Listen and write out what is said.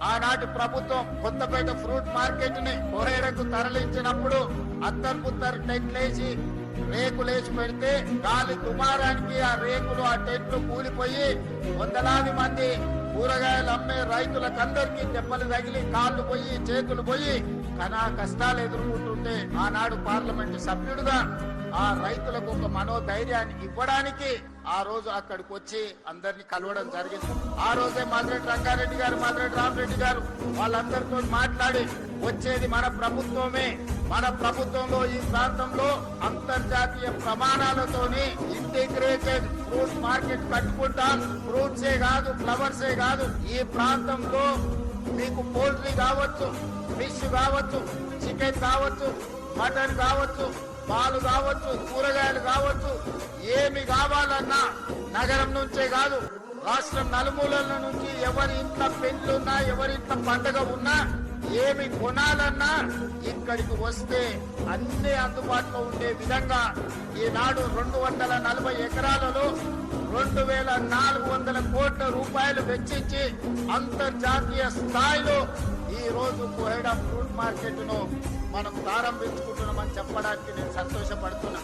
ఆనాటి ప్రభుత్వం Kothapeta fruit market ని కోహేడకు తరలించినప్పుడు అత్తర్పుత్తర్ టెంట్లేసి రేకులేసి పెడితే గాలి దుమారానికి ఆ రేకులు ఆ టెంట్లు కూలిపోయి వందలాది మంది కూరగాయలు అమ్మే రైతులకందరికీ దెబ్బలు తగిలి కాళ్ళు పోయి చేతులు పోయి కష్టాలు ఎదుర్కొంటుంటే ఆనాడు పార్లమెంటు సభ్యుడుగా ఆ రైతులకు ఒక మనోధైర్యాన్ని ఇవ్వడానికి ఆ రోజు అక్కడికి వచ్చి అందరినీ కలవడం జరిగింది. ఆ రోజే మాదిరెడ్డి రంగారెడ్డి గారు, మాదిరెడ్డి రామరెడ్డి గారు వాళ్ళందరితో మాట్లాడి వచ్చేది మన ప్రభుత్వమే, మన ప్రభుత్వంలో ఈ ప్రాంతంలో అంతర్జాతీయ ప్రమాణాలతోని ఇంటిగ్రేటెడ్ ఫ్రూట్ మార్కెట్ కట్టుకుంటాం. ఫ్రూట్సే కాదు, ఫ్లవర్సే కాదు, ఈ ప్రాంతంలో మీకు పోల్ట్రీ కావచ్చు, ఫిష్ కావచ్చు, చికెన్ కావచ్చు, మటన్ కావచ్చు, పాలు కావచ్చు, కూరగాయలు కావచ్చు, ఏమి కావాలన్నా నగరం నుంచే కాదు రాష్ట్రం నలుమూలల నుంచి ఎవరి ఇంట్లో పెళ్లిన్నా ఎవరి ఇంట్లో పండుగ ఉన్నా ఏమి కొనాలన్నా ఇక్కడికి వస్తే అన్ని అందుబాటులో ఉండే విధంగా ఈనాడు 240 ఎకరాలలో 2400 కోట్ల రూపాయలు వెచ్చించి అంతర్జాతీయ స్థాయిలో ఈ రోజు కోహెడా ఫ్రూట్ మార్కెట్ ను మనం ప్రారంభించుకుంటున్నామని చెప్పడానికి నేను సంతోషపడుతున్నా.